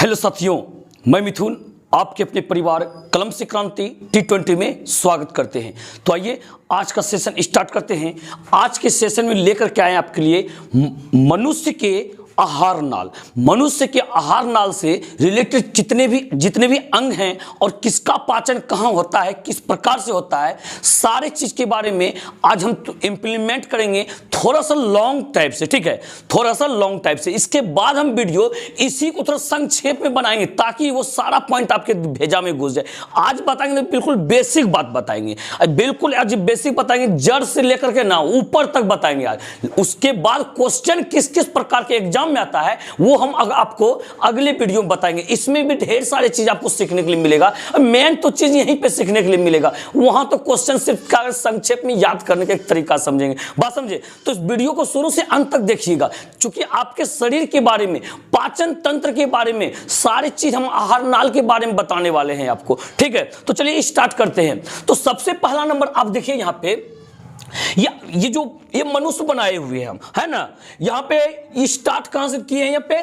Hello साथियों, मैं मिथुन आपके अपने परिवार कलम से क्रांति T20 में स्वागत करते हैं। तो आइए आज का सेशन स्टार्ट करते हैं। आज के सेशन में लेकर के आए आपके लिए मनुष्य के आहार नाल, मनुष्य के आहार नाल से रिलेटेड जितने भी अंग हैं और किसका पाचन कहाँ होता है, किस प्रकार से होता है, सारे चीज के बारे में आज हम इम्प्लीमेंट करेंगे थोड़ा सा लॉन्ग टाइप से। ठीक है, थोड़ा सा लॉन्ग टाइप से। इसके बाद हम वीडियो इसी को थोड़ा संक्षेप में बनाएंगे ताकि वो सारा पॉइंट आपके भेजा में घुस जाए। आज बताएंगे बिल्कुल बेसिक बात बताएंगे, बिल्कुल आज बेसिक बताएंगे, जड़ से लेकर के ना ऊपर तक बताएंगे आज। उसके बाद क्वेश्चन किस किस प्रकार के एग्जाम में आता है वो हम आपको अगले वीडियो में बताएंगे। इसमें भी ढेर सारी चीज आपको सीखने के लिए मिलेगा। मेन तो चीज यहीं पे सीखने के लिए मिलेगा, वहां तो क्वेश्चन सिर्फ संक्षेप में याद करने का एक तरीका समझेंगे। बात समझे? तो इस वीडियो को शुरू से अंत तक देखिएगा, क्योंकि आपके शरीर के बारे में, पाचन तंत्र के बारे में सारी चीज हम आहार नाल के बारे में बताने वाले हैं आपको। ठीक है, तो चलिए स्टार्ट करते हैं। तो सबसे पहला नंबर आप देखिए यहाँ पे, ये मनुष्य बनाए हुए हैं हम, है ना। यहाँ पे स्टार्ट कहां से किए हैं? यहाँ पे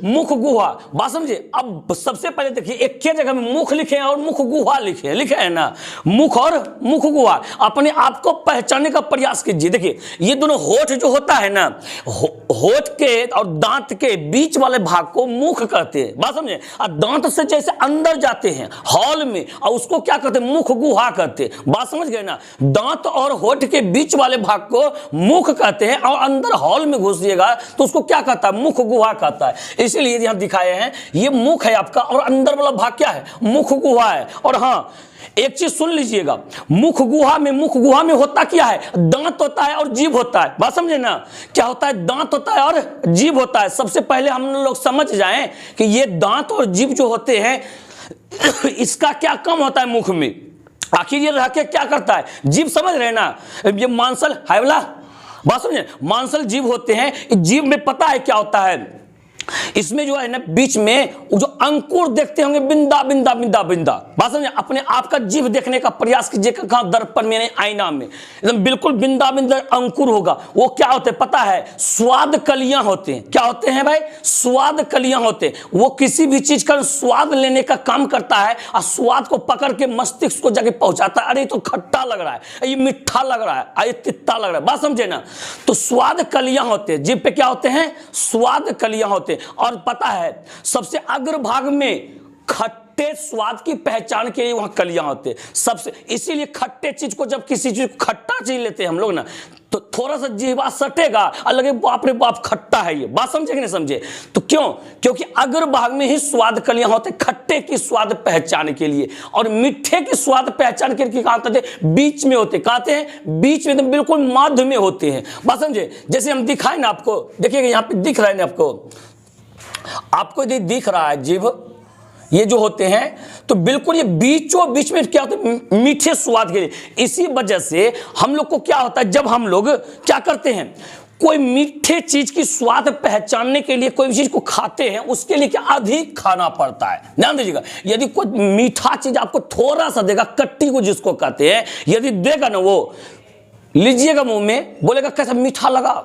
मुख गुहा। बात समझे? अब सबसे पहले देखिए, एक के जगह में मुख लिखे हैं और मुख गुहा लिखे हैं ना। मुख और मुख गुहा, अपने आप को पहचानने का प्रयास कीजिए। देखिए ये दोनों होठ जो होता है ना, होठ के और दांत के बीच वाले भाग को मुख कहते हैं। बात समझे? और दांत से जैसे अंदर जाते हैं हॉल में, और उसको क्या कहते हैं? मुख गुहा कहते हैं। बात समझ गए ना? दांत और होठ के बीच वाले भाग को मुख कहते हैं, और अंदर हॉल में घुसिएगा तो उसको क्या कहता है? मुख गुहा कहता है। इसीलिए यहां दिखाए हैं, ये मुख है आपका और अंदर वाला भाग क्या है? मुख गुहा है। और हाँ, एक चीज सुन लीजिएगा, मुख गुहा में होता क्या है? दांत होता है और जीभ होता है। बात समझे ना? क्या होता है? दांत होता है और जीभ होता है। सबसे पहले हम लोग समझ जाएं कि ये दांत और जीभ जो होते हैं इसका क्या काम होता है मुख में? आखिर ये रह के क्या करता है? जीभ समझ रहे ना? ये मांसल है वाला, बात समझे? मांसल जीभ होते हैं। जीभ में पता है क्या होता है? इसमें जो है ना, बीच में जो अंकुर देखते होंगे, बिंदा बिंदा बिंदा बिंदा। बात समझे? अपने आप का जीभ देखने का प्रयास कीजिए, कहां? दर्पण में, आईना में, एकदम बिल्कुल बिंदा बिंदा अंकुर होगा। वो क्या होते हैं पता है? स्वाद कलियां होते हैं। क्या होते हैं भाई? स्वाद कलियां होते हैं। वो किसी भी चीज का स्वाद लेने का काम करता है और स्वाद को पकड़ के मस्तिष्क को जाके पहुंचाता है। अरे तो खट्टा लग रहा है, ये मीठा लग रहा है, ये तित्ता लग रहा है। बात समझे ना? तो स्वाद कलियां होते हैं। जीभ पे क्या होते हैं? स्वाद कलियां होते हैं। और पता है, सबसे अग्रभाग में खट्टे स्वाद की पहचान के लिए वहां कलियां होते हैं सबसे। इसीलिए खट्टे चीज को, जब किसी चीज को खट्टा चीज लेते हैं हम लोग ना, तो थोड़ा सा जीवा सटेगा और लगे बाप रे बाप खट्टा है ये। बात समझे कि नहीं समझे? तो क्यों? क्योंकि अग्रभाग में ही स्वाद कलियां होते हैं खट्टे की स्वाद पहचान के लिए, और मीठे की स्वाद पहचान के लिए कहा कहते हैं? बीच में होते। कहते हैं बीच में, तो बिल्कुल मध्य में होते हैं। बात समझे? जैसे हम दिखाए ना आपको, देखिएगा यहाँ पे दिख रहा है ना आपको यदि दिख रहा है जीभ, ये जो होते हैं, तो बिल्कुल ये बीचों बीच में क्या होता है? मीठे स्वाद के लिए। इसी वजह से हम लोग को क्या होता है, जब हम लोग क्या करते हैं, कोई मीठे चीज की स्वाद पहचानने के लिए कोई चीज को खाते हैं, उसके लिए क्या अधिक खाना पड़ता है। ध्यान दीजिएगा, यदि कोई मीठा चीज आपको थोड़ा सा देगा, कट्टी को जिसको कहते हैं, यदि देगा ना, वो लीजिएगा मुंह में, बोलेगा कैसा मीठा लगा,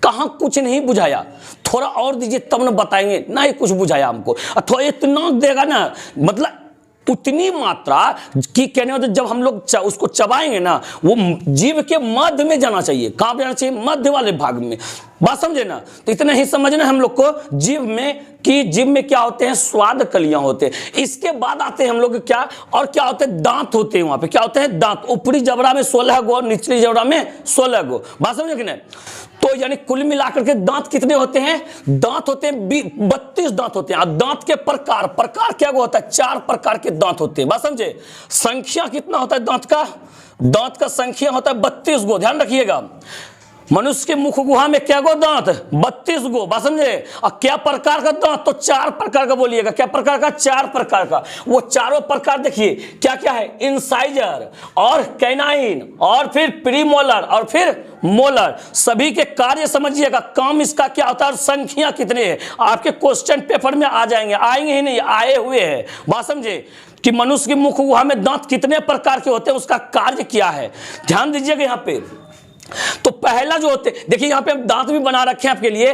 कहां कुछ नहीं बुझाया, थोड़ा और दीजिए तब ना बताएंगे, ना ये कुछ बुझाया हमको। थोड़ा इतना देगा ना, मतलब उतनी मात्रा की कहने होते, जब हम लोग उसको चबाएंगे ना, वो जीभ के मध्य में जाना चाहिए। कहां पे जाना चाहिए? मध्य वाले भाग में। बात समझे ना? तो इतना ही समझना हम लोग को जीभ में, कि जीभ में क्या होते हैं? स्वाद कलियां होते हैं। इसके बाद आते हैं हम लोग क्या, और क्या होते हैं? दांत होते हैं। वहां पे क्या होते हैं? दांत। ऊपरी जबड़ा में 16 गो, निचली जबड़ा में 16 गो। बात समझे कि नहीं? तो यानी कुल मिलाकर के दांत कितने होते हैं? दांत होते हैं 32 दांत होते हैं। दांत के प्रकार क्या होता है? 4 प्रकार के दांत होते हैं। बात समझे? संख्या कितना होता है दांत का? दांत का संख्या होता है 32 गो। ध्यान रखिएगा, मनुष्य के मुख गुहा में क्या गो दांत? 32 गो। बात समझे? और क्या प्रकार का दांत? तो 4 प्रकार का। बोलिएगा क्या प्रकार का? 4 प्रकार का। वो चारों प्रकार देखिए क्या क्या है? इंसाइजर और कैनाइन और फिर प्रीमोलर और फिर मोलर। सभी के कार्य समझिएगा, काम इसका क्या होता है और संख्या कितने हैं, आपके क्वेश्चन पेपर में आ जाएंगे। आएंगे ही नहीं, आए हुए हैं। बात समझे कि मनुष्य के मुख गुहा में दांत कितने प्रकार के होते हैं, उसका कार्य क्या है। ध्यान दीजिएगा यहाँ पे। तो पहला जो होते, देखिए यहाँ पे हम दांत भी बना रखे हैं आपके लिए।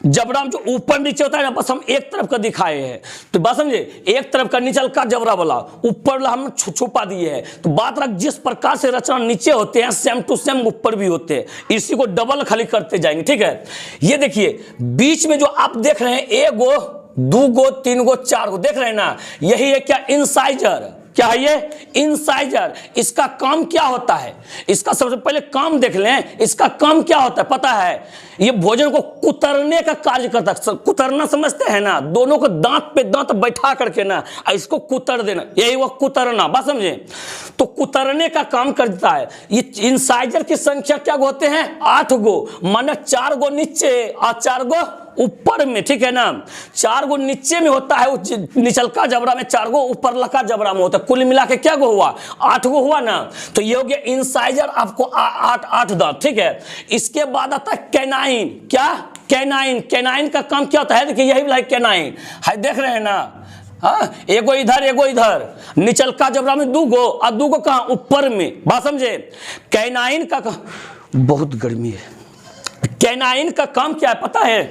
जबड़ा जो ऊपर नीचे होता है ना, बस हम एक तरफ का दिखाए हैं। तो बात समझे, एक तरफ का निचल का जबड़ा वाला, ऊपर वाला हम छुपा दिए हैं। तो बात रख, जिस प्रकार से रचना नीचे होते हैं सेम टू सेम ऊपर भी होते हैं। इसी को डबल खाली करते जाएंगे, ठीक है। ये देखिए बीच में जो आप देख रहे हैं, एक गो, दो गो, तीन गो, चार गो, देख रहे हैं ना, यही है क्या, इंसाइजर। क्या है ये, इंसाइजर। इसका काम क्या होता है, इसका सबसे पहले काम देख लें। इसका काम क्या होता है पता है, ये भोजन को कुतरने का कार्य करता है। कुतरना समझते हैं ना, दोनों को दांत पे दांत बैठा करके ना इसको कुतर देना, यही वो कुतरना, बात समझे। तो कुतरने का काम करता है। ये इंसाइजर की संख्या क्या होते हैं, 8 गो, माने 4 गो नीचे और 4 गो ऊपर में, ठीक है ना। 4 गो नीचे में होता है निचलका जबड़ा में, 4 गो ऊपर लका जबड़ा में होता है। कुल मिला के क्या गो हुआ, 8 गो हुआ ना। तो ये हो गया इंसाइजर, आपको 8 दांत, ठीक है। इसके बाद आता है कैनाइन। क्या, कैनाइन। कैनाइन का काम क्या होता है, देखिए यही वाला कैनाइन है, देख रहे हैं ना। हाँ, एगो इधर एगो इधर, निचलका जबड़ा में 2 गो और 2 गो कहां, ऊपर में, बात समझे। कैनाइन का बहुत गर्मी है। कैनाइन का काम क्या है पता है,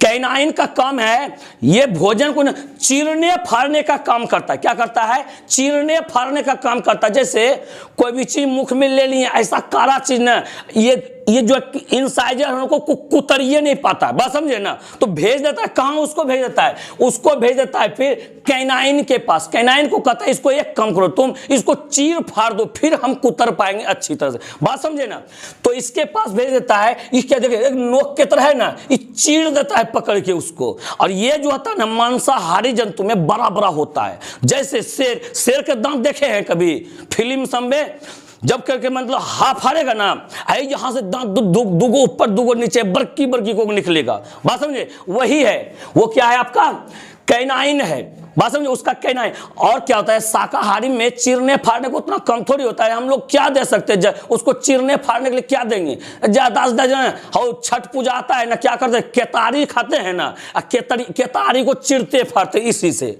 कैनाइन का काम है ये भोजन को चीरने फाड़ने का काम करता है। क्या करता है, चीरने फाड़ने का काम करता है। जैसे कोई भी चीज मुख में ले लिए, ऐसा काला चीज ना, ये जो इंसाइजर उनको कुतरिए नहीं पाता, बात समझे ना। तो भेज देता है कहां, उसको भेज देता है, उसको भेज देता है फिर कैनाइन के पास। कैनाइन को कहता है इसको एक काम करो, तुम इसको चीर फाड़ दो, फिर हम कुतर पाएंगे अच्छी तरह से, बात समझे ना। तो इसके पास भेज देता है, क्या देखिए एक नोक के तरह है ना, ये चीर देता है पकड़ के उसको। और ये जो होता है ना मांसाहारी जंतु में बड़ा बड़ा होता है। जैसे शेर, शेर के दांत देखे हैं कभी फिल्म सब में, जब करके मतलब हाथ फाड़ेगा ना, यहां से दांत दुगो ऊपर दुगो नीचे, बरकी बरकी को निकलेगा, बात समझे। वही है, वो क्या है आपका, कैनाइन है, बात समझे, उसका कैनाइन। और क्या होता है, शाकाहारी में चीरने फाड़ने को उतना कम थोड़ी होता है। हम लोग क्या दे सकते हैं उसको चीरने फाड़ने के लिए, क्या देंगे, ज्यादा से ज्यादा छठ पूजा आता है ना, क्या करते हैं, केतारी खाते हैं ना, केतारी को चीरते फाड़ते इसी से।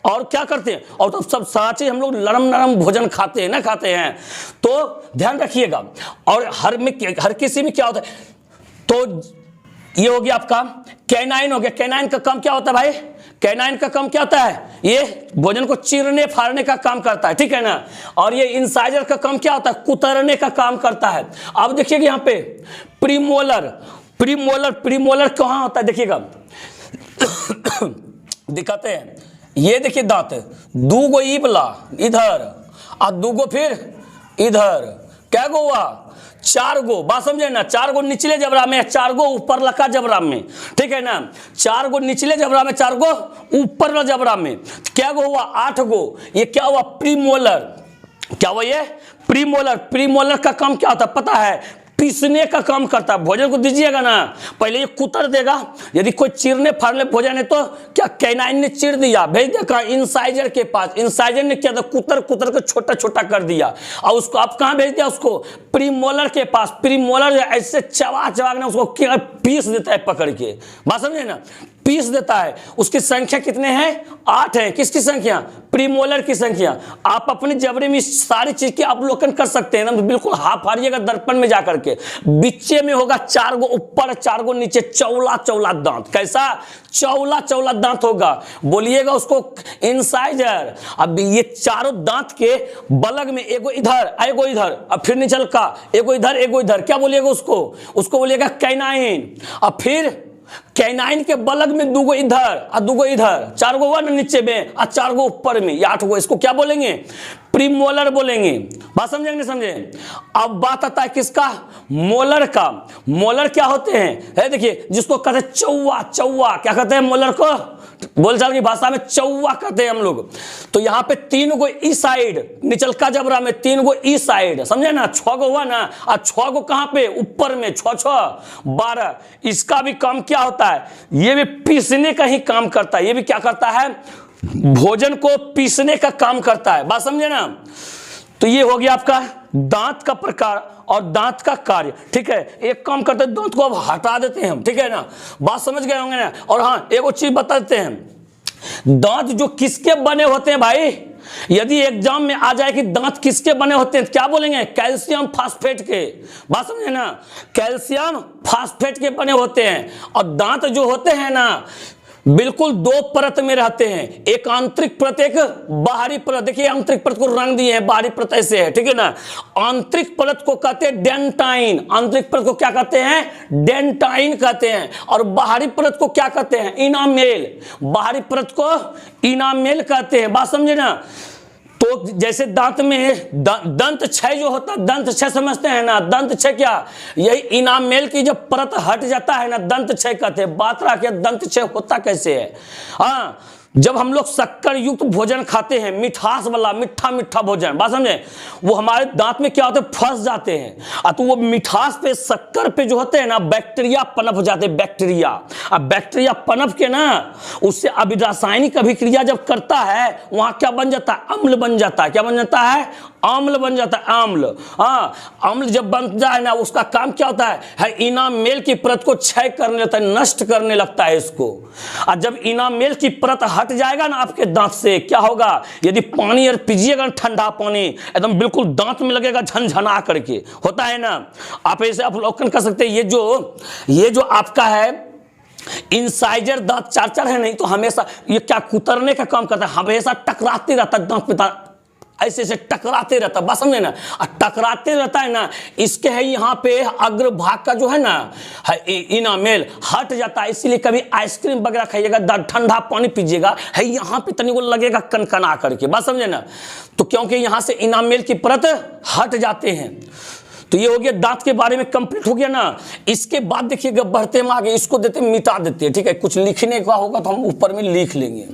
और क्या करते हैं, और तो सब सारा चीज हम लोग नरम नरम भोजन खाते हैं ना, खाते हैं। तो ध्यान रखिएगा। और हर किसी में क्या होता है, तो ये हो गया आपका कैनाइन हो गया। कैनाइन का काम क्या होता है भाई, कैनाइन का काम क्या होता है, ये भोजन को चीरने फाड़ने का काम करता है, ठीक है ना। और ये इंसाइजर का काम क्या होता है, कुतरने का काम करता है। अब देखिएगा यहाँ पे प्रीमोलर, प्रीमोलर, प्रीमोलर कहाँ होता है देखिएगा दिखाते हैं। ये देखिए दांत, 2 गो ईबला इधर और 2 गो फिर इधर, क्या गो हुआ, 4 गो, बात समझे ना। 4 गो निचले जबड़ा में, 4 गो ऊपर लका जबड़ा में, ठीक है ना। 4 गो निचले जबड़ा में, 4 गो ऊपर जबड़ा में, क्या गो हुआ, 8 गो। ये क्या हुआ, प्रीमोलर। क्या हुआ ये, प्रीमोलर। प्रीमोलर का काम क्या होता है पता है, पीसने का काम करता है। भोजन को दीजिएगा ना, पहले ये कुतर देगा। यदि कोई चीरने फाड़ने भोजन है तो क्या, कैनाइन ने चीर दिया, भेज दिया इंसाइजर के पास। इंसाइजर ने क्या था, कुतर कुतर के छोटा छोटा कर दिया, और उसको आप कहाँ भेज दिया, उसको प्रीमोलर के पास। प्रीमोलर ऐसे चबा चबा के उसको क्या पीस देता है पकड़ के, बात समझे ना, पीस देता है। उसकी संख्या कितने हैं, 8 हैं। किसकी संख्या, प्रीमोलर की संख्या। आप अपने जबड़े में सारी चीज की अवलोकन कर सकते हैं ना, बिल्कुल हाथ फाड़िएगा दर्पण में जाकर के। बीचे में होगा 4 गो ऊपर, 4 गो नीचे, चौला चौला दांत। कैसा, चौला चौला दांत होगा, बोलिएगा उसको इंसाइजर। अब ये चारों दांत के बलग में एगो इधर एगो इधर, अब फिर निचल का एगो इधर एगो इधर, क्या बोलिएगा उसको, उसको बोलिएगा कैनाइन। अब फिर कैनाइन के बलग में 2 गो इधर और 2 गो इधर, 4 गो हुआ ना नीचे में और 4 गो ऊपर में, ये 8 गो। इसको क्या बोलेंगे, प्रीमोलर बोलेंगे। बात समझे नहीं समझे। अब बात आता है किसका, मोलर का। मोलर क्या होते हैं, है देखिए, जिसको कहते हैं चौवा। चौवा क्या कहते हैं, मोलर को बोलचाल की भाषा में चौवा कहते हैं हम लोग। तो यहाँ पे 3 गो ई साइड, निचलका जबड़ा में 3 गो ई साइड, समझे ना। 6 गो हुआ ना, और 6 गो कहाँ पे, ऊपर में, 6 6 12। इसका भी काम क्या होता है, ये भी पीसने का ही काम करता है। ये भी क्या करता है, भोजन को पीसने का काम करता है, बात समझे ना। तो ये हो गया आपका दांत का प्रकार और दांत का कार्य, ठीक है। एक काम करते हैं, दांत को अब हटा देते हैं हम, ठीक है ना, बात समझ गए होंगे ना। और हाँ, एक और चीज बता देते हैं, दांत जो किसके बने होते हैं भाई, यदि एग्जाम में आ जाए कि दांत किसके बने होते हैं, क्या बोलेंगे? कैल्शियम फास्फेट के। बात समझे ना, कैल्शियम फास्फेट के बने होते हैं। और दांत जो होते हैं ना, बिल्कुल दो परत में रहते हैं, एक आंतरिक परत, एक बाहरी परत। देखिए आंतरिक परत को रंग दिए हैं, बाहरी परत ऐसे है, ठीक है ना। आंतरिक परत को कहते हैं डेंटाइन, आंतरिक परत को क्या कहते हैं? डेंटाइन कहते हैं। और बाहरी परत को क्या कहते हैं? इनामेल। बाहरी परत को इनामेल कहते हैं। बात समझे ना। तो जैसे दांत में दंत क्षय जो होता है, दंत क्षय समझते हैं ना, दंत क्षय क्या? यही इनामेल की जब परत हट जाता है ना, दंत क्षय कहते हैं। बात रहा कि दंत क्षय होता कैसे है। हाँ, जब हम लोग शक्कर युक्त भोजन खाते हैं, मिठास वाला, मीठा मीठा भोजन, बात समझे, वो हमारे दांत में क्या होते हैं? फंस जाते हैं। तो वो मिठास पे, शक्कर पे जो होते हैं ना, बैक्टीरिया पनप जाते हैं, बैक्टीरिया। अब बैक्टीरिया पनप के ना, उससे अभी रासायनिक अभिक्रिया जब करता है, वहां क्या बन जाता है? अम्ल बन जाता है। क्या बन जाता है? अम्ल बन जाता है, अम्ल। हाँ, अम्ल जब बन जाए ना, उसका काम क्या होता है? इनामेल की परत को क्षय करने लगता है, नष्ट करने लगता है इसको। और जब इनामेल की परत हट जाएगा ना आपके दांत से, क्या होगा? यदि पानी और पीजिएगा, ठंडा पानी एकदम बिल्कुल दांत में लगेगा झनझना करके, होता है ना। आप ऐसे अवलोकन कर सकते हैं। ये जो आपका है इंसाइजर दांत चार है नहीं, तो हमेशा ये क्या कुतरने का काम करता है, हमेशा टकराते रहता है दांत पे, ऐसे ऐसे टकराते रहता है। बस समझे ना, टकराते रहता है ना, इसके है यहाँ पे अग्र भाग का जो है ना, इनामेल हट जाता है। इसीलिए कभी आइसक्रीम वगैरह खाइएगा, ठंडा पानी पीजिएगा, है यहाँ पे तनिक लगेगा कनकना करके। बस समझे ना, तो क्योंकि यहाँ से इनामेल की परत हट जाते हैं। तो ये हो गया दांत के बारे में, कंप्लीट हो गया ना। इसके बाद देखिएगा बढ़ते हम आगे, इसको देते मिटा देते हैं, ठीक है। कुछ लिखने का होगा तो हम ऊपर में लिख लेंगे।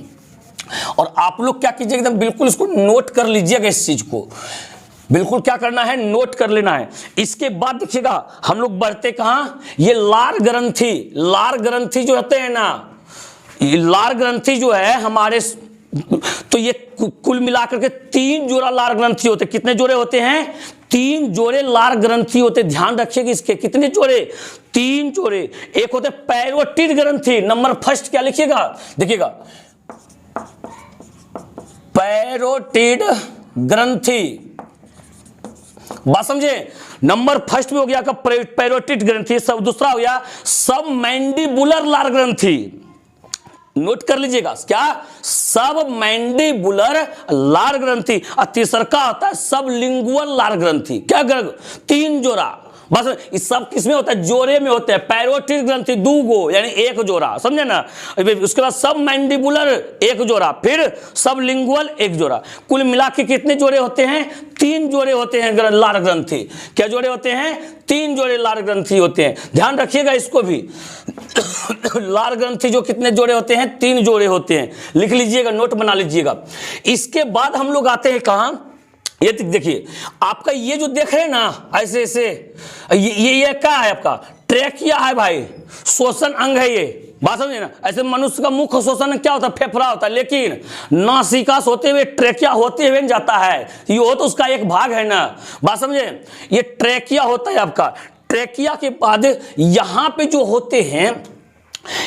और आप लोग क्या कीजिएगा, एकदम बिल्कुल इसको नोट कर लीजिएगा, इस चीज को बिल्कुल क्या करना है? नोट कर लेना है। इसके बाद देखिएगा हम लोग बढ़ते कहां? ये लार ग्रंथि, लार ग्रंथि जो होते हैं ना, ये लार ग्रंथि जो है हमारे, तो ये कुल मिलाकर के 3 जोड़ा लार ग्रंथि होते हैं। कितने जोड़े होते हैं? 3 जोड़े लार ग्रंथि होते। ध्यान रखिएगा इसके, कितने जोड़े? 3 जोड़े। एक होते पैरोटिड ग्रंथि, नंबर फर्स्ट क्या लिखिएगा, देखिएगा, पैरोटिड ग्रंथि। बात समझे, नंबर फर्स्ट में हो गया आपका पैरोटिड ग्रंथि। सब दूसरा हो गया सब मैंडिबुलर लार ग्रंथि। नोट कर लीजिएगा, क्या? सब मैंडिबुलर लार ग्रंथि। और तीसरा का होता है सब लिंगुअल लार ग्रंथि। क्या? 3 जोड़ा। बस इस सब किसमें होता है? जोड़े में होते हैं। पैरोटिड ग्रंथि 2 गो, यानी 1 जोड़ा, समझे ना। उसके बाद सब मैंडिबुलर 1 जोड़ा, फिर सब लिंगुअल 1 जोड़ा। कुल मिला के कितने जोड़े होते हैं? 3 जोड़े होते हैं लार ग्रंथि। क्या जोड़े होते हैं? 3 जोड़े लार ग्रंथि होते हैं। ध्यान रखिएगा इसको भी। लार ग्रंथि जो कितने जोड़े होते हैं? 3 जोड़े होते हैं। लिख लीजिएगा, नोट बना लीजिएगा। इसके बाद हम लोग आते हैं कहां? ये देखिए आपका ये जो देख रहे हैं ना, ऐसे ऐसे, ये क्या है? आपका ट्रेकिया है भाई, श्वसन अंग है ये। बात समझे ना। ऐसे मनुष्य का मुख्य श्वसन क्या होता है? फेफड़ा होता है, लेकिन नासिका से होते हुए ट्रेकिया होते हुए जाता है, ये हो तो उसका एक भाग है ना। बात समझे, ये ट्रेकिया होता है आपका। ट्रेकिया के बाद यहां पे जो होते हैं,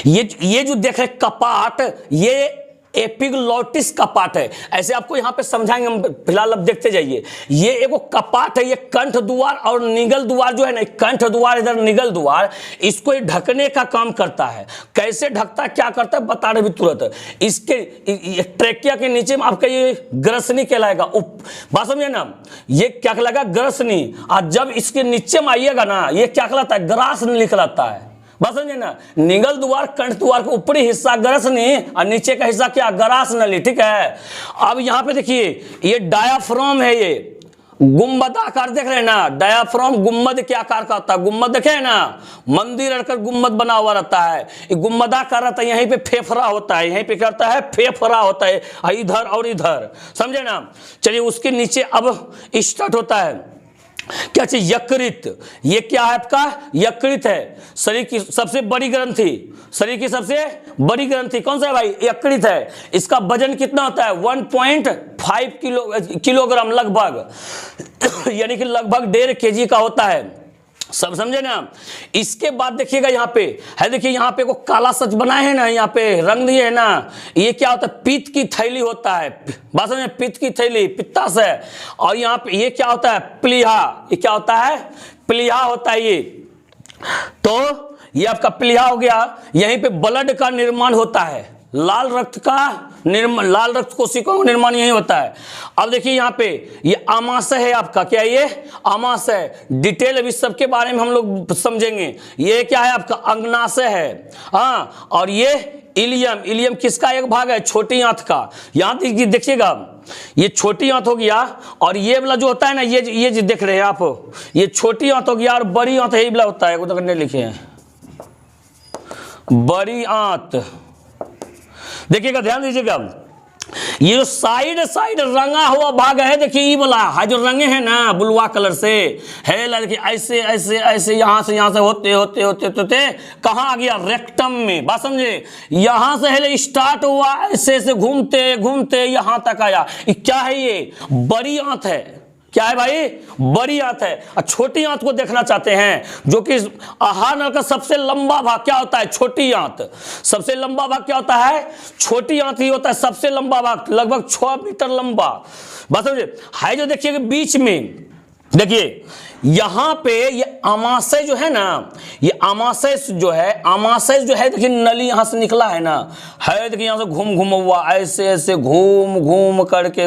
ये जो देख रहे कपाट, ये एपिग्लॉटिस कपाट है। ऐसे आपको यहां पे समझाएंगे हम, फिलहाल अब देखते जाइए। ये एगो कपाट है, ये कंठ द्वार और निगल द्वार जो है ना, कंठ द्वार इधर निगल द्वार, इसको ये ढकने का काम करता है। कैसे ढकता है, क्या करता है, बता रहे भी तुरंत। इसके ट्रेकिया के नीचे में आपका ये ग्रसनी कहलाएगा। बात समझिए ना, ये क्या कहलाएगा? ग्रसनी। और जब इसके नीचे में आइएगा ना, ये क्या कहलाता है? ग्रासनी लिखलाता है। बात समझे ना। निगल द्वार, कंठ द्वार का ऊपरी हिस्सा ग्रसनी और नीचे का हिस्सा क्या? ग्रासनली, ठीक है। अब यहां पे देखिए ये डायाफ्राम है, ये गुम्बद आकार देख रहे हैं ना। डायाफ्राम गुम्बद के आकार का होता है। गुम्बद देखे ना, मंदिर अड़कर गुम्बद बना हुआ रहता है, ये गुम्बदाकार रहता है। यहीं पे फेफड़ा होता है, यहीं पे क्या होता है? फेफड़ा होता है, इधर और इधर, समझे ना। चलिए उसके नीचे अब स्टार्ट होता है क्या चीज? यकृत। ये क्या है आपका? यकृत है, शरीर की सबसे बड़ी ग्रंथि। शरीर की सबसे बड़ी ग्रंथि कौन सा है भाई? यकृत है। इसका वजन कितना होता है? 1.5 किलोग्राम लगभग, यानी कि लगभग 1.5 kg का होता है। सब समझे ना। इसके बाद देखिएगा यहाँ पे है, देखिए यहाँ पे को काला सच बनाए हैं ना, यहाँ पे रंग दिए है ना, ये क्या होता है, पित्त की थैली होता है, बात समझे, पित्त की थैली पित्ताशय है। और यहाँ पे ये क्या होता है, प्लीहा, ये क्या होता है, प्लीहा होता है ये। तो ये आपका प्लीहा हो गया, यहीं पे ब्लड का निर्माण होता है, लाल रक्त का निर्माण, लाल रक्त कोशिकाओं का निर्माण यही होता है। अब देखिए यहाँ पे ये आमाशय है आपका, क्या ये आमाशय, डिटेल अभी सबके बारे में हम लोग समझेंगे। ये क्या है आपका अंगनाशय है, हाँ। और ये इलियम, इलियम किसका एक भाग है, छोटी आंत का। यहाँ देखिएगा ये छोटी आंत हो गया, और ये वाला जो होता है ना, ये जो देख रहे हैं आप, ये छोटी आंत हो गया, और बड़ी आंत ये वाला होता है, उधर लिखे हैं बड़ी आंत। देखिएगा ध्यान दीजिएगा, ये जो साइड साइड रंगा हुआ भाग है, देखिए ये वाला जो रंगे हैं ना बुलवा कलर से है, देखिए ऐसे ऐसे ऐसे यहाँ से होते होते होते होते कहाँ आ गया, रेक्टम में, बात समझे। यहाँ से है स्टार्ट हुआ, ऐसे ऐसे घूमते घूमते यहाँ तक आया। क्या है ये, बड़ी आंत है। क्या है भाई, बड़ी आंत है। और छोटी आंत को देखना चाहते हैं, जो कि आहार नल का सबसे लंबा भाग क्या होता है, छोटी आंत। सबसे लंबा भाग क्या होता है, छोटी आंत ही होता है, सबसे लंबा भाग, लगभग 6 मीटर लंबा। बस समझे है, जो देखिए बीच में देखिए यहां पे ये आमाशय जो है ना, ये आमाशय जो है देखिए नली यहां से निकला है ना, है देखिए यहां से घूम हुआ ऐसे ऐसे घूम करके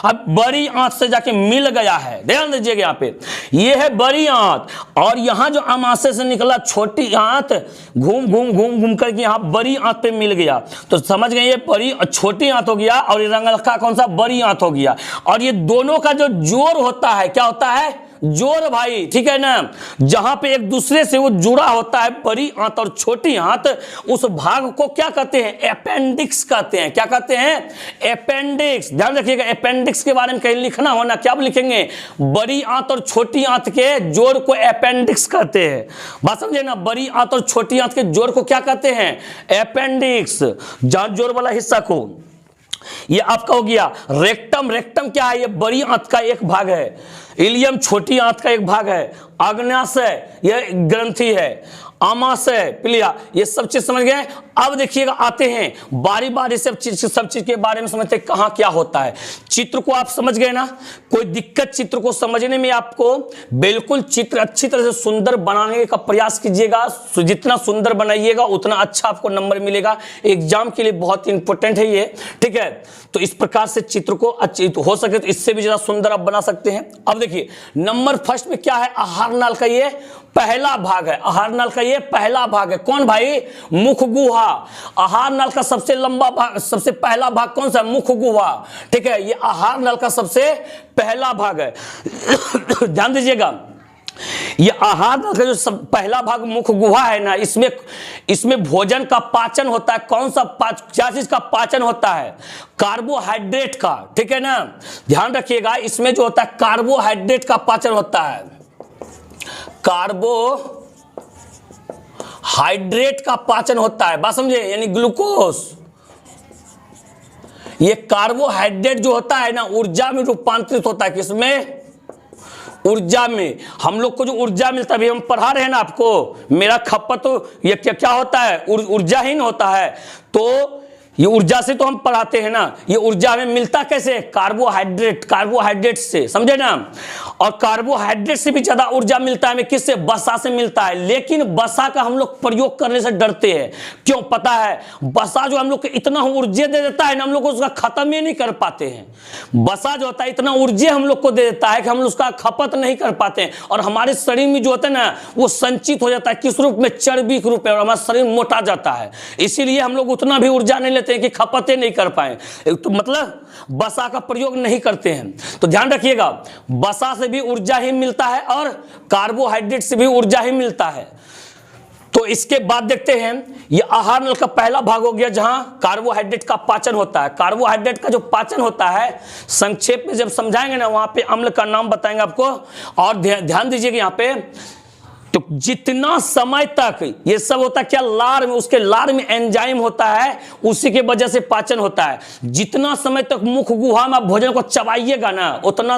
अब बड़ी आंत से जाके मिल गया है। ध्यान दीजिएगा यहाँ पे ये है बड़ी आंत, और यहाँ जो आमाशय से निकला छोटी आंत घूम करके यहाँ बड़ी आंत पे मिल गया। तो समझ गए, ये बड़ी छोटी आंत हो गया, और ये रंगलखा कौन सा, बड़ी आंत हो गया। और ये दोनों का जो जोड़ होता है, क्या होता है, जोड़ भाई, ठीक है ना। जहां पे एक दूसरे से वो जुड़ा होता है, बड़ी आंत और छोटी आंत, उस भाग को क्या कहते हैं, अपेंडिक्स कहते हैं। क्या कहते हैं, अपेंडिक्स। ध्यान रखिएगा, अपेंडिक्स के बारे में कहीं लिखना होना, क्या लिखेंगे, बड़ी आंत और छोटी आंत के जोड़ को अपेंडिक्स कहते हैं। बात समझे ना, बड़ी आंत और छोटी आंत के जोड़ को क्या कहते हैं, अपेंडिक्स। जहां जोड़ वाला हिस्सा को, ये आपका हो गया रेक्टम। रेक्टम क्या है, ये बड़ी आंत का एक भाग है, इलियम छोटी आंत का एक भाग है, अग्न्याशय यह ग्रंथि है, आमाशय, प्लीहा, ये सब चीज समझ गए। अब देखिएगा आते हैं बारी बारी से सब चीज के बारे में समझते हैं, कहां क्या होता है। चित्र को आप समझ गए ना, कोई दिक्कत चित्र को समझने में, आपको बिल्कुल चित्र अच्छी तरह से सुंदर बनाने का प्रयास कीजिएगा। जितना सुंदर बनाइएगा उतना अच्छा आपको नंबर मिलेगा। एग्जाम के लिए बहुत इंपॉर्टेंट है ये, ठीक है। तो इस प्रकार से चित्र को अच्छी हो सके तो इससे भी ज्यादा सुंदर आप बना सकते हैं। अब देखिए नंबर फर्स्ट में क्या है, आहार नाल का ये पहला भाग है। आहार नाल का ये पहला भाग है, कौन भाई, मुख गुहा। आहार नाल का सबसे लंबा भाग, सबसे पहला भाग कौन सा, मुख गुहा, ठीक है। ये आहार नाल का सबसे पहला भाग है। ध्यान दीजिएगा, ये आहार नाल का जो पहला भाग मुख गुहा है ना, इसमें भोजन का पाचन होता है। कौन सा क्या चीज का पाचन होता है, कार्बोहाइड्रेट का, ठीक है ना। ध्यान रखिएगा, इसमें जो होता है कार्बोहाइड्रेट का पाचन होता है, कार्बोहाइड्रेट का पाचन होता है, बात समझे, यानी ग्लूकोज। ये कार्बोहाइड्रेट जो होता है ना, ऊर्जा में रूपांतरित होता है, किसमें, ऊर्जा में। हम लोग को जो ऊर्जा मिलता है, अभी हम पढ़ा रहे हैं ना आपको, मेरा खपत तो ये क्या होता है, ऊर्जाहीन होता है। तो ये ऊर्जा से तो हम पढ़ाते हैं ना, ये ऊर्जा हमें मिलता कैसे, कार्बोहाइड्रेट से, समझे ना। और कार्बोहाइड्रेट से भी ज्यादा ऊर्जा मिलता है हमें किससे, वसा से मिलता है। लेकिन वसा का हम लोग प्रयोग करने से डरते हैं, क्यों पता है, वसा जो हम लोग को इतना ऊर्जा दे देता है ना, हम लोग उसका खत्म ही नहीं कर पाते हैं। वसा जो होता है इतना ऊर्जा हम लोग को दे देता है कि हम लोग उसका खपत नहीं कर पाते हैं, और हमारे शरीर में जो होता है ना, वो संचित हो जाता है, किस रूप में, चर्बी के रूप में, और हमारा शरीर मोटा जाता है। इसीलिए हम लोग उतना भी ऊर्जा नहीं लेते हैं कि खपतें नहीं कर पाए, तो मतलब वसा का प्रयोग नहीं करते हैं। तो ध्यान रखिएगा, वसा से भी ऊर्जा ही मिलता है और कार्बोहाइड्रेट से भी ऊर्जा ही मिलता है। तो इसके बाद देखते हैं, ये आहार नल का पहला भाग हो गया, जहां कार्बोहाइड्रेट का पाचन होता है। कार्बोहाइड्रेट का जो पाचन होता है, संक्षेप में जब समझाएंगे ना, वहां पे अम्ल का नाम बताएंगे आपको। और ध्यान दीजिएगा, यहाँ पे तो जितना समय तक ये सब होता है क्या, लार में, उसके लार में एंजाइम होता है, उसी के वजह से पाचन होता है। जितना समय तक मुख गुहा में भोजन को चबाइएगा ना, उतना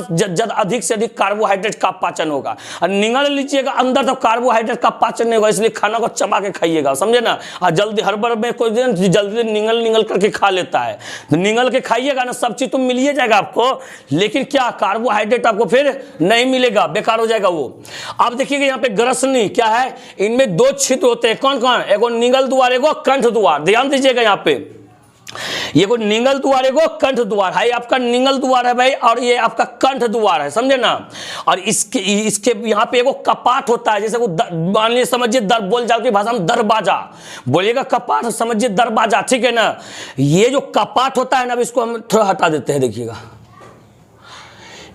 अधिक से अधिक कार्बोहाइड्रेट का पाचन होगा। और निगल लीजिएगा अंदर तो कार्बोहाइड्रेट का पाचन नहीं होगा, इसलिए खाना को चबा के खाइएगा, समझे ना। और जल्दी हड़बड़ में कोई जल्दी निगल करके खा लेता है, तो निगल के खाइएगा ना, सब चीज तो मिल ही जाएगा आपको, लेकिन क्या कार्बोहाइड्रेट आपको फिर नहीं मिलेगा, बेकार हो जाएगा वो। अब देखिएगा यहाँ पे ग्रसनी क्या है, इनमें दो छिद्र होते हैं, कौन कौन, एगो निगल द्वार, एगो कंठ द्वार। ध्यान दीजिएगा यहाँ पे, ये को निगल द्वार, एगो कंठ द्वार है। आपका निगल द्वार है भाई, और ये आपका कंठ द्वार है, समझे ना। और इसके यहाँ पे एगो कपाट होता है, जैसे वो मान लीजिए समझिए बोल जाओ की भाषा में दरवाजा बोलिएगा, कपाट समझिए दरवाजा, ठीक है ना। ये जो कपाट होता है ना, अब इसको हम थोड़ा हटा देते हैं, देखिएगा।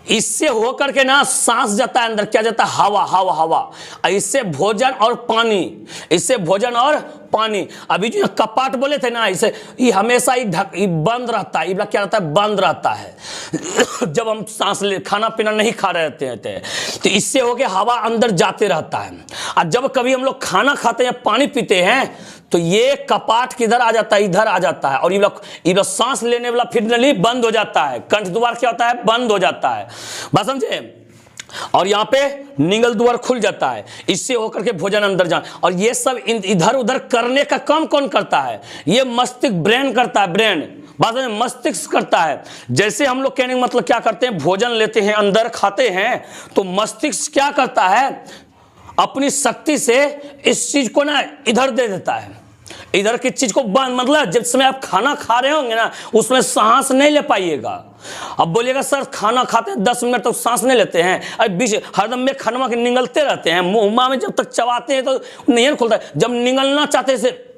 इससे होकर के ना सांस जाता है अंदर, क्या जाता है, हवा हवा हवा। इससे भोजन और पानी, इससे भोजन और पानी। अभी जो कपाट बोले थे ना, इसे ये हमेशा ये बंद रहता है, ये क्या रहता है, बंद रहता है जब हम सांस ले खाना पीना नहीं खा रहे होते हैं, तो इससे होके हवा अंदर जाते रहता है। और जब कभी हम लोग खाना खाते हैं, पानी पीते हैं, तो ये कपाट किधर आ जाता है, इधर आ जाता है, और ये लोग सांस लेने वाला फिर नली बंद हो जाता है। कंठ द्वार क्या होता है, बंद हो जाता है, बात समझे। और यहाँ पे निगल द्वार खुल जाता है, इससे होकर के भोजन अंदर जाए। और ये सब इधर उधर करने का काम कौन करता है, ये मस्तिष्क, ब्रेन करता है, ब्रेन बात में मस्तिष्क करता है। जैसे हम लोग कहने का मतलब क्या करते हैं, भोजन लेते हैं अंदर खाते हैं, तो मस्तिष्क क्या करता है, अपनी शक्ति से इस चीज को ना इधर दे देता है, इधर की चीज को बंद, मतलब जब समय आप खाना खा रहे होंगे ना, उसमें सांस नहीं ले पाइएगा। अब बोलिएगा सर खाना खाते हैं 10 मिनट तक सांस नहीं लेते हैं, अब बीच हरदम में खाना के निगलते रहते हैं, मुंह में जब तक चबाते हैं तो नहीं खुलता है। जब निगलना चाहते से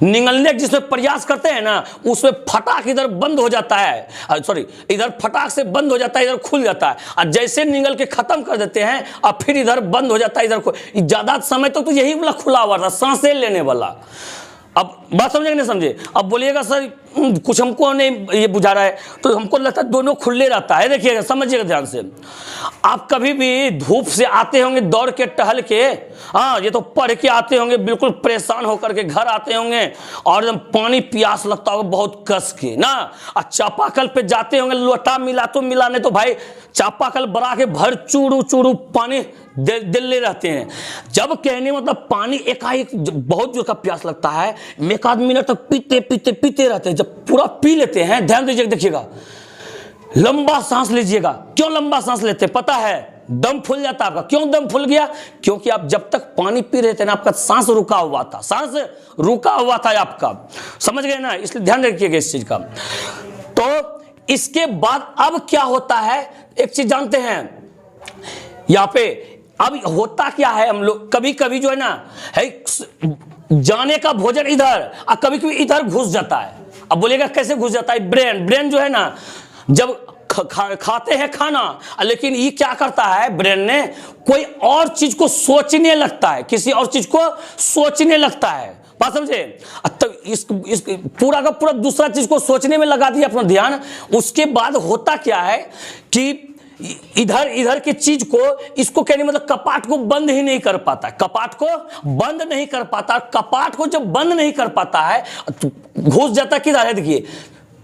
निगलने जिसमें प्रयास करते हैं ना, उसमें फटाक इधर बंद हो जाता है, सॉरी इधर फटाक से बंद हो जाता है, इधर खुल जाता है। और जैसे निगल के खत्म कर देते हैं, और फिर इधर बंद हो जाता है, इधर ज्यादा समय तक तो यही वाला खुला हुआ था, सांसें लेने वाला। अब बात समझे कि नहीं समझे। अब बोलिएगा सर कुछ हमको नहीं ये बुझा रहा है, तो हमको लगता है दोनों खुले रहता है। देखिएगा समझिएगा ध्यान से, आप कभी भी धूप से आते होंगे दौड़ के टहल के, हाँ ये तो पढ़ के आते होंगे, बिल्कुल परेशान होकर के घर आते होंगे, और एकदम पानी प्यास लगता होगा बहुत कस के ना, और चापाकल पे जाते होंगे, लोटा मिला तो मिला, नहीं तो भाई चापाकल बरा के भर चूड़ू चूड़ू पानी दिल्ली रहते हैं। जब कहने मतलब पानी एकाएक बहुत जोर का प्यास लगता है, एक आध मिनट तक पीते पीते पीते रहते हैं। जब पूरा पी लेते हैं, ध्यान दीजिए, देखिएगा लंबा सांस लीजिएगा। क्यों लंबा सांस लेते हैं पता है, दम फूल जाता है आपका। क्यों दम फूल गया, क्योंकि आप जब तक पानी पी रहे थे ना, आपका सांस रुका हुआ था, सांस रुका हुआ था आपका, समझ गए ना, इसलिए ध्यान रखिएगा इस चीज का। तो इसके बाद अब क्या होता है, एक चीज जानते हैं यहां पे, अब होता क्या है, हम लोग कभी कभी जो है ना, है जाने का भोजन इधर, और कभी कभी इधर घुस जाता है। अब बोलेगा कैसे घुस जाता है, ब्रेन जो है ना, जब खाते हैं खाना, लेकिन ये क्या करता है, ब्रेन ने कोई और चीज को सोचने लगता है, किसी और चीज को सोचने लगता है, बात समझे। तो इस पूरा का पूरा दूसरा चीज को सोचने में लगा दिया अपना ध्यान। उसके बाद होता क्या है कि इधर की चीज को, इसको कहने मतलब कपाट को बंद ही नहीं कर पाता, कपाट को बंद नहीं कर पाता। कपाट को जब बंद नहीं कर पाता है, तो घुस जाता किधर है, देखिए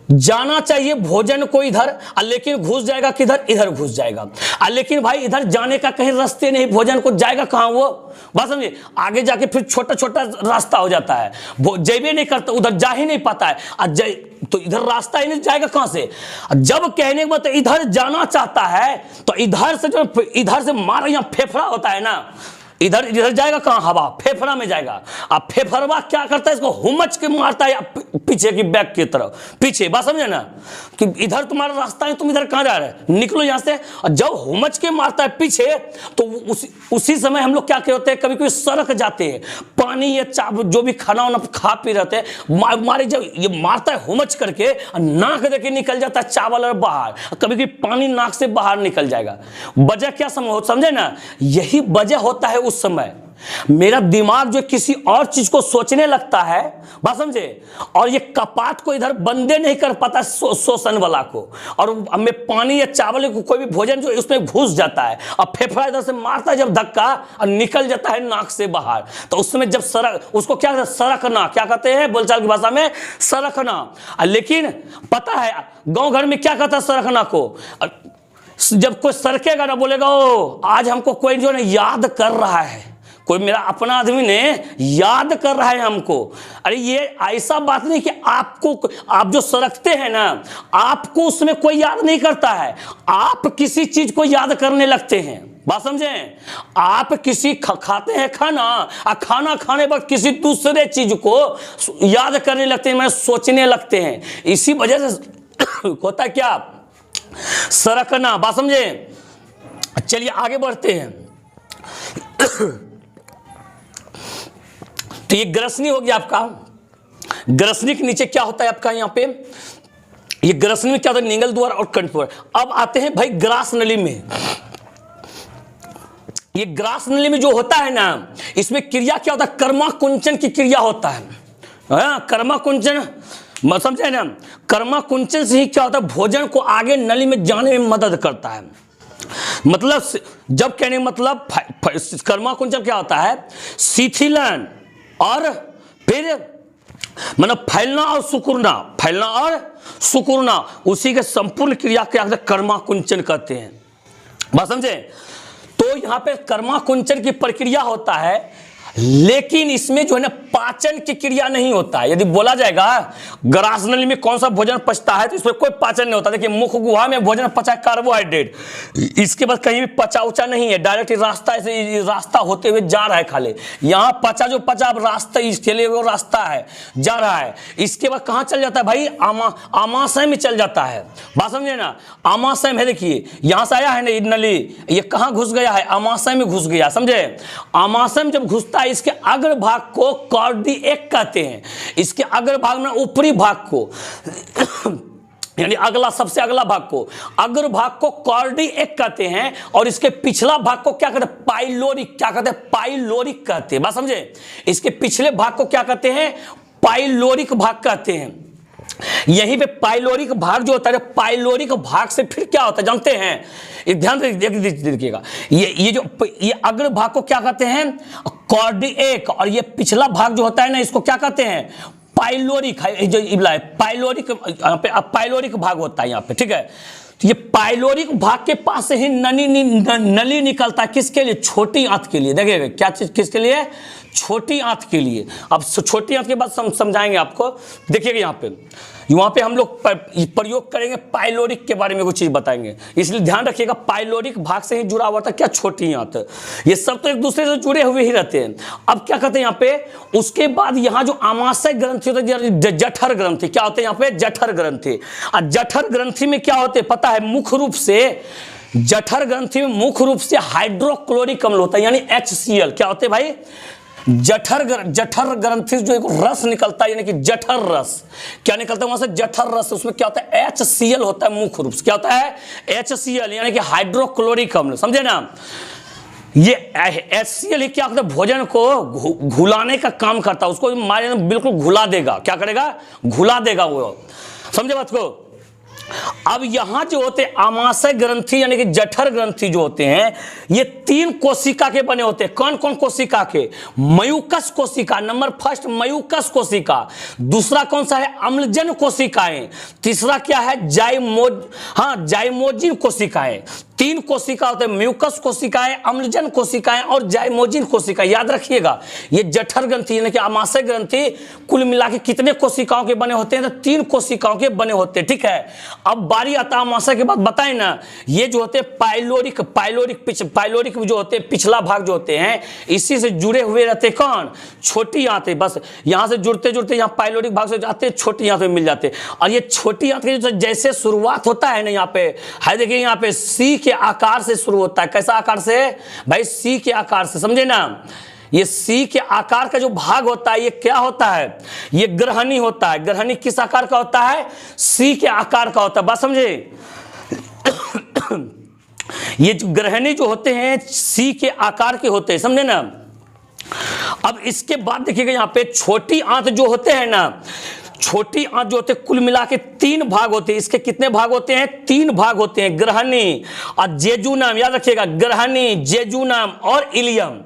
जाना चाहिए भोजन को इधर, लेकिन घुस जाएगा किधर, इधर घुस जाएगा। लेकिन भाई इधर जाने का कहीं रास्ते नहीं, भोजन को जाएगा कहां वो, बात समझिए। आगे जाके फिर छोटा छोटा रास्ता हो जाता है, वो जैबे नहीं करता, उधर जा ही नहीं पाता है, तो इधर रास्ता ही नहीं, जाएगा कहां से। जब कहने के मतलब इधर जाना चाहता है, तो इधर से जो इधर से मारा, यहाँ फेफड़ा होता है ना, इधर जाएगा कहां, हवा फेफड़ा में जाएगा। अब फेफड़वा क्या करता है, इसको हुमच के मारता है पीछे की बैक की तरफ, पीछे, बात समझे ना, कि इधर तुम्हारा रास्ता है, तुम इधर कहां जा रहे हैं, निकलो यहां से। और जब हुमच के मारता है पीछे, तो उसी समय हम लोग क्या कहते हैं, कभी कभी सड़क जाते हैं, पानी या जो भी खाना वाना खा पी रहते हैं, मारे जब ये मारता है हुमच करके, नाक देके निकल जाता है चावल और बाहर, कभी कभी पानी नाक से बाहर निकल जाएगा। वजह क्या समझे ना, यही वजह होता है उस समय, मेरा दिमाग जो किसी और चीज को सोचने लगता है, बात समझे, और ये कपाट को इधर बंदे नहीं कर पाता शोषण वाला को, और मैं पानी या चावल को कोई भी भोजन जो उसमें घुस जाता है और फेफड़ा इधर से मारता है जब धक्का और निकल जाता है नाक से बाहर, तो उस समय जब सड़क, उसको क्या कहते हैं, सरकना, क्या कहते हैं बोलचाल की भाषा में, सरकना। लेकिन पता है गांव घर में क्या कहता है सरकना को, जब कोई सरकेगा ना बोलेगा ओ आज हमको कोई जो है याद कर रहा है, कोई मेरा अपना आदमी ने याद कर रहा है हमको। अरे ये ऐसा बात नहीं कि आपको, आप जो सरकते हैं ना, आपको उसमें कोई याद नहीं करता है, आप किसी चीज को याद करने लगते हैं, बात समझे। आप किसी खाते हैं खाना, और खाना खाने पर किसी दूसरे चीज को याद करने लगते हैं, मैं सोचने लगते हैं, इसी वजह से होता क्या, सरकना, बात समझे। चलिए आगे बढ़ते हैं। तो ये ग्रसनी हो गया आपका। ग्रसनी के नीचे क्या होता है आपका, यहां पे ये ग्रसनी में क्या होता है, निगल द्वार और कंठ द्वार। अब आते हैं भाई ग्रास नली में। ये ग्रास नली में जो होता है ना, इसमें क्रिया क्या होता है, कर्माकुंचन की क्रिया होता है। कर्माकुंचन समझे ना, कर्माकुंचन से ही क्या होता है, भोजन को आगे नली में जाने में मदद करता है। मतलब जब कहने मतलब कर्माकुंचन क्या होता है, शिथिलन और फिर मतलब फैलना और सुकुड़ना, फैलना और सुकुड़ना, उसी के संपूर्ण क्रिया क्या कर्माकुंचन कहते हैं, बात समझे। तो यहां पे कर्माकुंचन की प्रक्रिया होता है, लेकिन इसमें जो है ना पाचन की क्रिया नहीं होता है। यदि बोला जाएगा ग्रास नली में कौन सा भोजन पचता है, तो इसमें कोई पाचन नहीं होता। देखिए मुख गुहा में भोजन पचा है कार्बोहाइड्रेट, इसके बाद कहीं भी पचा उचा नहीं है, डायरेक्ट रास्ता ऐसे रास्ता होते हुए जा रहा है खाली। यहाँ पचा जो पचा अब रास्ता, इसके लिए वो रास्ता है जा रहा है। इसके बाद कहाँ चल जाता है भाई, आमाशय में चल जाता है, बात समझे ना। आमाशय में देखिए यहाँ से आया है ना ये नली, ये कहाँ घुस गया है, आमाशय में घुस गया, समझे। आमाशय में जब घुसता है, इसके अग्र भाग को कार्डिएक कहते हैं। इसके अग्र भाग में ऊपरी भाग को यानी अगला, सबसे अगला भाग को, अग्र भाग को कार्डिएक कहते हैं, और इसके पिछला भाग को क्या कहते हैं, पाइलोरिक, क्या कहते हैं, पाइलोरिक कहते हैं, बात समझे। इसके पिछले भाग को क्या कहते हैं, पाइलोरिक भाग कहते हैं। यहीं पे पाइलोरिक भाग जो होता है, पाइलोरिक भाग से फिर क्या होता है जानते हैं, ध्यान देखिएगा, ये अग्र भाग को क्या कहते हैं, कार्डिएक, और ये पिछला भाग जो होता है ना, इसको क्या कहते हैं, पाइलोरिक, जो पाइलोरिक, यहाँ पे पाइलोरिक भाग होता है यहाँ पे, ठीक है। तो ये पाइलोरिक भाग के पास से ही नली निकलता है, किसके लिए, छोटी आंत के लिए। देखिएगा क्या चीज, किसके लिए, छोटी आंत के लिए। अब छोटी आंत के बाद समझाएंगे आपको। देखिएगा यहाँ पे हम लोग प्रयोग करेंगे, पाइलोरिक के बारे में कुछ चीज बताएंगे, इसलिए ध्यान रखिएगा। पाइलोरिक भाग से ही जुड़ा हुआ था क्या, छोटी आंत, ये सब तो एक दूसरे से जुड़े हुए ही रहते हैं। अब क्या कहते हैं यहाँ पे, उसके बाद यहाँ जो आमाशय ग्रंथि होता है, जठर ग्रंथि, क्या होते हैं यहाँ पे, जठर ग्रंथि। और जठर ग्रंथि में क्या होते हैं पता है, मुख्य रूप से जठर ग्रंथि में मुख्य रूप से हाइड्रोक्लोरिक अम्ल होता है, यानी HCl। क्या होते हैं भाई, जठर ग्रंथि जो एक रस निकलता है, यानी कि जठर रस, क्या निकलता है वहां से, जठर रस। उसमें क्या होता है, HCl होता है मुख्य रूप से, क्या होता है, HCl, यानी कि हाइड्रोक्लोरिक अम्ल, समझे ना। ये HCl ही क्या होता है, भोजन को घुलाने का काम करता है, उसको मारे बिल्कुल घुला देगा, क्या करेगा, घुला देगा वो, समझे बात को। अब यहां जो होते हैं आमाशय ग्रंथि यानी कि जठर ग्रंथि जो होते हैं, ये 3 कोशिका के बने होते हैं। कौन कौन कोशिका के, मयूकस कोशिका, नंबर फर्स्ट मयूकस कोशिका, दूसरा कौन सा है, अम्लजन कोशिकाएं, तीसरा क्या है, जाइमोजिन कोशिकाएं। 3 कोशिका होते हैं, म्यूकस कोशिकाएं, अम्लजन कोशिकाएं और जाइमोजिन कोशिकाएं। याद रखिएगा, ये जठर ग्रंथि यानी कि आमाशय ग्रंथि कुल मिला के कितने कोशिकाओं के बने होते हैं, तो 3 कोशिकाओं के बने होते हैं, ठीक है। अब बारी आता है आमाशय के बाद, बताएं ना, ये जो होते हैं पाइलोरिक जो होते हैं, पिछला भाग जो होते हैं, इसी से जुड़े हुए रहते हैं, कौन, छोटी आंतें। बस यहां से जुड़ते जुड़ते यहाँ पाइलोरिक भाग से जाते हैं, छोटी आंतें मिल जाते हैं। और ये छोटी आंत के जैसे शुरुआत होता है ना, यहाँ पे है, देखिए यहाँ पे सी के आकार से शुरू होता है। कैसा आकार से भाई, सी के आकार से, समझे ना। ये सी के आकार का जो भाग होता है, ये क्या होता है, ये ग्रहणी होता है। ग्रहणी किस आकार का होता है, सी के आकार का होता है, बात समझे। ये जो ग्रहणी जो होते हैं सी के आकार के होते हैं, समझे ना। अब इसके बाद देखिएगा यहाँ पे छोटी आंत जो होते हैं ना, छोटी आंत जो होते हैं कुल मिला के 3 भाग होते हैं। इसके कितने भाग होते हैं? 3 भाग होते हैं, ग्रहणी और जेजुनम। याद रखिएगा, ग्रहणी, जेजुनम और इलियम।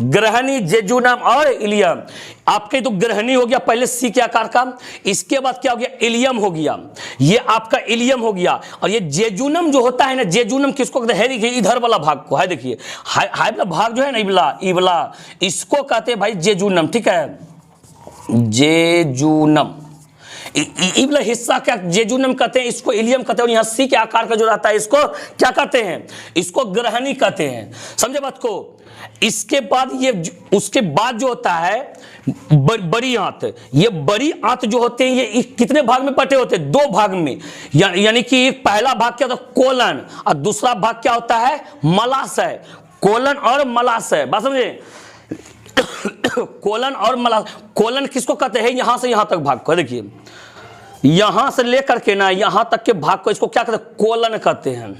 ग्रहणी, जेजुनम और इलियम। आपके तो ग्रहणी हो गया पहले सी के आकार का, इसके बाद क्या हो गया? इलियम हो गया, ये आपका इलियम हो गया। और ये जेजुनम जो होता है ना, जेजुनम किसको कहते हैं? देखिए इधर वाला भाग को है, देखिए हाई वाला भाग जो है ना, इबला, इसको कहते हैं भाई जेजुनम। ठीक है, जेजुनम, इबला हिस्सा क्या जेजुनम कहते हैं, इसको इलियम कहते हैं। और यहाँ सी के आकार का जो रहता है इसको क्या कहते हैं? इसको ग्रहणी कहते हैं। समझे बात को? इसके बाद ये उसके बाद जो होता है बड़ी आंत। ये बड़ी आंत जो होते हैं ये कितने भाग में बटे होते हैं? 2 भाग में। यानी कि एक पहला भाग क्या होता है? कोलन, और दूसरा भाग क्या होता है? मलाशय। कोलन और मलाशय, बात समझे? कोलन और मलाशय। कोलन किसको कहते हैं? यहां से यहां तक भाग को, देखिए यहां से लेकर के ना यहां तक के भाग को इसको क्या कहते हैं? कोलन कहते हैं।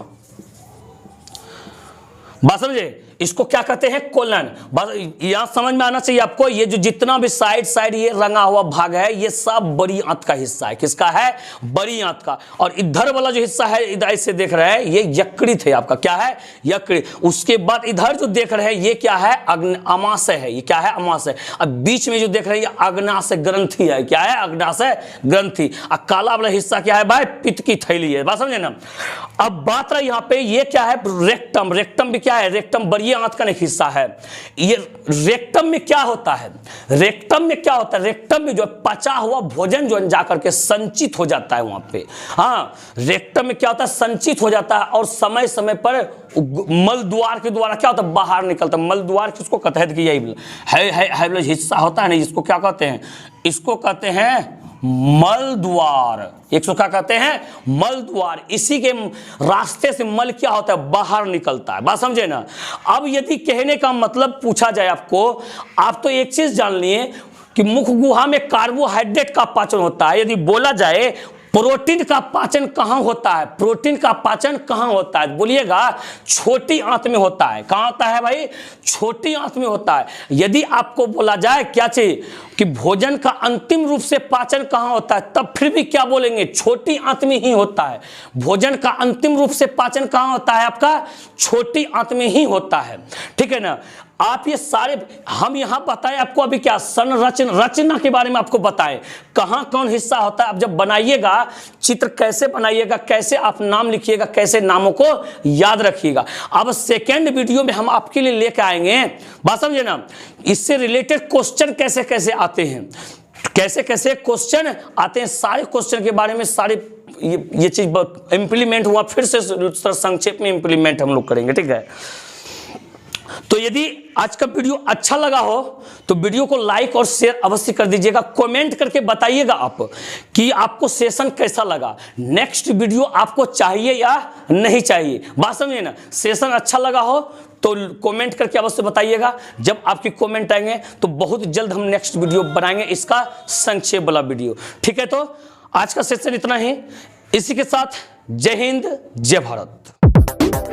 बात समझे? इसको क्या कहते हैं? कोलन। बस यहां समझ में आना चाहिए आपको, ये जो जितना भी साइड ये रंगा हुआ भाग है ये सब बड़ी आंत का हिस्सा है। किसका है? बड़ी आंत का। और इधर वाला जो हिस्सा है, इधर से देख रहे हैं, ये यकृत है आपका। क्या है? यकृत। उसके बाद इधर जो देख रहे हैं ये क्या है? अमाशय है। ये क्या है? अमाशय। अब बीच में जो देख रहे हैं ये अग्नाशय ग्रंथि है। क्या है? अग्नाशय ग्रंथि। और काला वाला हिस्सा क्या है भाई? पित्त की थैली है। बात समझे ना? अब बात रही यहाँ पे, ये क्या है? रेक्टम। रेक्टम भी क्या है? रेक्टम बड़ी आंत का एक हिस्सा है। ये रेक्टम में क्या होता है? रेक्टम में क्या होता है? रेक्टम में जो पचा हुआ भोजन जो जाकर के संचित हो जाता है वहां पे। हाँ, रेक्टम में क्या होता है? संचित हो जाता है और समय समय पर मल द्वार के द्वारा क्या होता है? बाहर निकलता है। मल द्वार किसको कहते हैं? कि यही है हिस्सा होता है ना, इसको क्या कहते हैं? इसको कहते हैं मल द्वार। एक सौ क्या कहते हैं? मल द्वार। इसी के रास्ते से मल क्या होता है? बाहर निकलता है। बात समझे ना? अब यदि कहने का मतलब पूछा जाए आपको, आप तो एक चीज जान लिए कि मुख गुहा में कार्बोहाइड्रेट का पाचन होता है। यदि बोला जाए प्रोटीन का पाचन कहां होता है? प्रोटीन का पाचन कहां होता है? बोलिएगा छोटी आंत में होता है। कहां होता है भाई? छोटी आंत में होता है। यदि आपको बोला जाए क्या चाहिए कि भोजन का अंतिम रूप से पाचन कहां होता है, तब फिर भी क्या बोलेंगे? छोटी आंत में ही होता है। भोजन का अंतिम रूप से पाचन कहां होता है? आपका छोटी आंत में ही होता है। ठीक है ना? आप ये सारे हम यहां बताएं आपको अभी क्या रचना के बारे में आपको बताएं, कहां कौन हिस्सा होता है। आप जब बनाइएगा चित्र कैसे बनाइएगा, कैसे आप नाम लिखिएगा, कैसे नामों को याद रखिएगा। अब सेकेंड वीडियो में हम आपके लिए लेकर आएंगे, बात समझे ना, इससे रिलेटेड क्वेश्चन कैसे कैसे आते हैं, कैसे कैसे क्वेश्चन आते हैं, सारे क्वेश्चन के बारे में सारे ये चीज इंप्लीमेंट हुआ, फिर से संक्षेप में इंप्लीमेंट हम लोग करेंगे। ठीक है, तो यदि आज का वीडियो अच्छा लगा हो तो वीडियो को लाइक और शेयर अवश्य कर दीजिएगा। कमेंट करके बताइएगा आप कि आपको सेशन कैसा लगा, नेक्स्ट वीडियो आपको चाहिए या नहीं चाहिए। बात समझिए ना? सेशन अच्छा लगा हो तो कमेंट करके अवश्य बताइएगा। जब आपकी कमेंट आएंगे तो बहुत जल्द हम नेक्स्ट वीडियो बनाएंगे, इसका संक्षेप वाला वीडियो। ठीक है, तो आज का सेशन इतना ही। इसी के साथ जय हिंद, जय भारत।